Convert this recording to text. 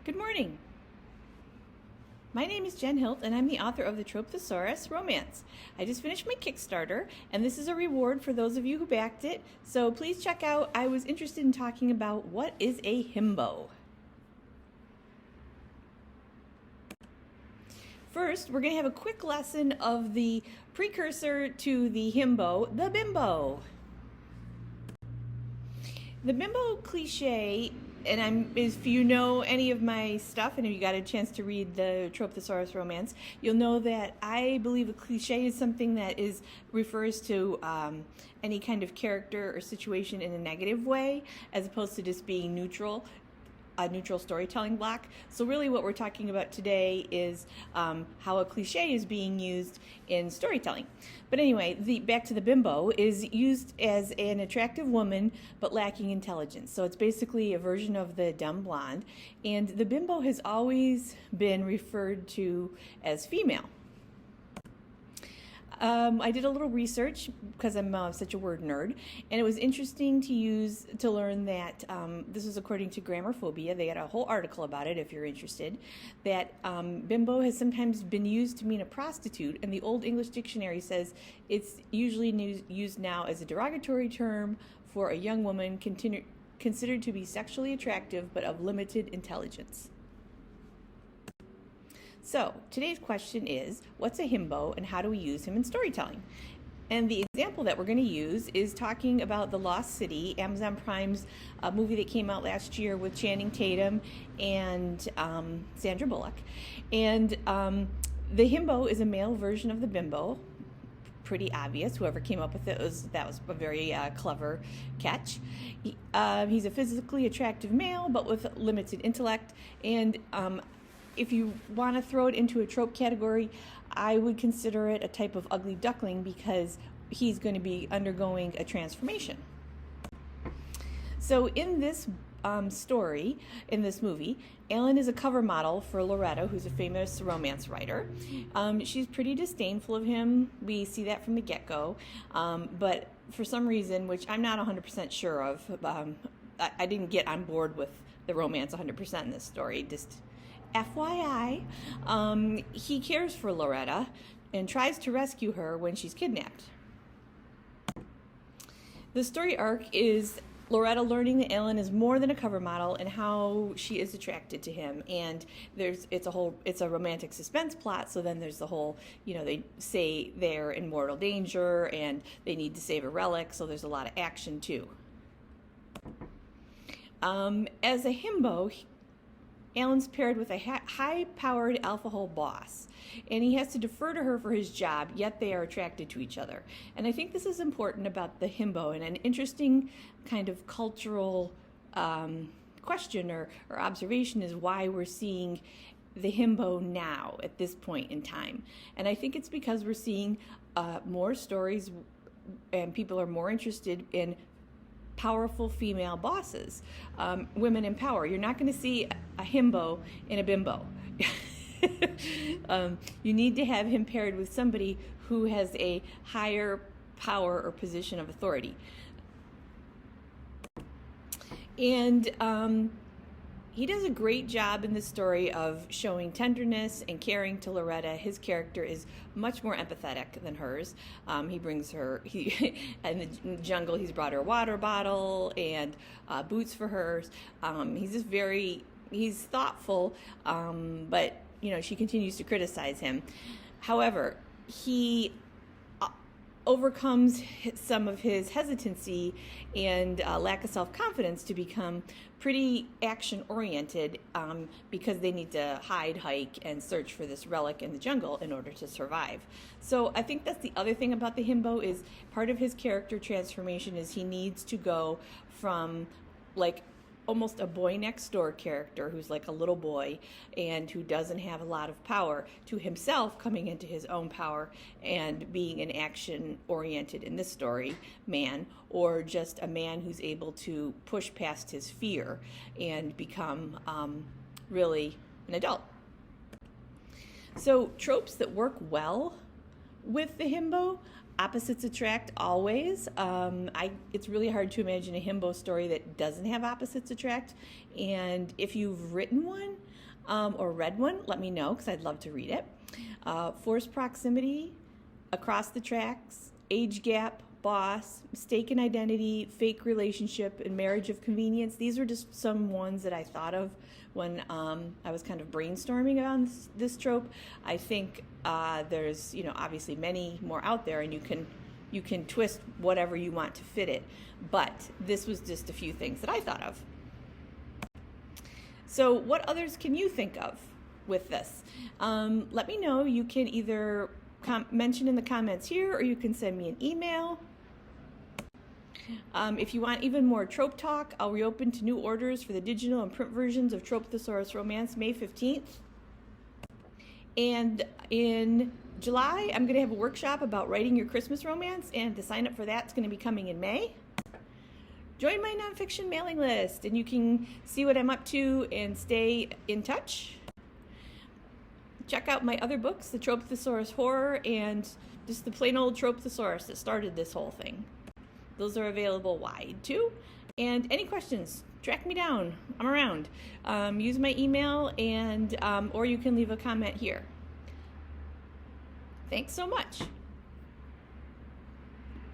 Good morning. My name is Jen Hilt, and I'm the author of the Trope Thesaurus romance. I just finished my Kickstarter, and this is a reward for those of you who backed it. So please check out. I was interested in talking about what is a himbo. First, we're going to have a quick lesson of the precursor to the himbo, the bimbo. The bimbo cliche, and if you know any of my stuff and if you got a chance to read the Trope Thesaurus romance, you'll know that I believe a cliche is something that refers to any kind of character or situation in a negative way, as opposed to just being a neutral storytelling block. So really what we're talking about today is how a cliche is being used in storytelling. But anyway, back to the bimbo is used as an attractive woman but lacking intelligence. So it's basically a version of the dumb blonde, and the bimbo has always been referred to as female. I did a little research because I'm such a word nerd, and it was interesting to learn that this is according to Grammarphobia. They had a whole article about it if you're interested, that bimbo has sometimes been used to mean a prostitute, and the Old English Dictionary says it's usually used now as a derogatory term for a young woman considered to be sexually attractive but of limited intelligence. So today's question is, what's a himbo and how do we use him in storytelling? And the example that we're going to use is talking about The Lost City, Amazon Prime's movie that came out last year with Channing Tatum and Sandra Bullock. And the himbo is a male version of the bimbo. Pretty obvious. Whoever came up with it was a very clever catch. He's a physically attractive male but with limited intellect, and if you want to throw it into a trope category, I would consider it a type of ugly duckling because he's going to be undergoing a transformation. So in this story, in this movie, Ellen is a cover model for Loretta, who's a famous romance writer. She's pretty disdainful of him. We see that from the get-go. But for some reason, which I'm not 100% sure of, I didn't get on board with the romance 100% in this story. Just FYI, he cares for Loretta and tries to rescue her when she's kidnapped. The story arc is Loretta learning that Ellen is more than a cover model and how she is attracted to him. And it's a romantic suspense plot. So then there's the whole, they say they're in mortal danger and they need to save a relic. So there's a lot of action too. As a himbo, Alan's paired with a high-powered alpha-hole boss, and he has to defer to her for his job, yet they are attracted to each other. And I think this is important about the himbo, and an interesting kind of cultural question or observation is why we're seeing the himbo now at this point in time. And I think it's because we're seeing more stories and people are more interested in powerful female bosses, women in power. You're not going to see a himbo in a bimbo. You need to have him paired with somebody who has a higher power or position of authority. And he does a great job in this story of showing tenderness and caring to Loretta. His character is much more empathetic than hers. He brings her, in the jungle, he's brought her a water bottle and boots for her. He's thoughtful, but, she continues to criticize him. However, he overcomes some of his hesitancy and lack of self-confidence to become pretty action-oriented because they need to hike, and search for this relic in the jungle in order to survive. So I think that's the other thing about the himbo is part of his character transformation is he needs to go from almost a boy next door character who's like a little boy and who doesn't have a lot of power to himself coming into his own power and being an action oriented, in this story, man, or just a man who's able to push past his fear and become really an adult. So tropes that work well with the himbo Opposites attract always. It's really hard to imagine a himbo story that doesn't have opposites attract. And if you've written one or read one, let me know because I'd love to read it. Forced proximity, across the tracks, age gap, boss, mistaken identity, fake relationship, and marriage of convenience. These are just some ones that I thought of when I was kind of brainstorming on this trope. I think there's, obviously many more out there, and you can twist whatever you want to fit it. But this was just a few things that I thought of. So what others can you think of with this? Let me know. You can either mention in the comments here, or you can send me an email. If you want even more trope talk, I'll reopen to new orders for the digital and print versions of Trope Thesaurus Romance May 15th. And in July, I'm going to have a workshop about writing your Christmas romance, and to sign up for that, it's going to be coming in May. Join my nonfiction mailing list, and you can see what I'm up to and stay in touch. Check out my other books, the Trope Thesaurus Horror and just the plain old Trope Thesaurus that started this whole thing. Those are available wide too. And any questions, track me down. I'm around. Use my email, and or you can leave a comment here. Thanks so much.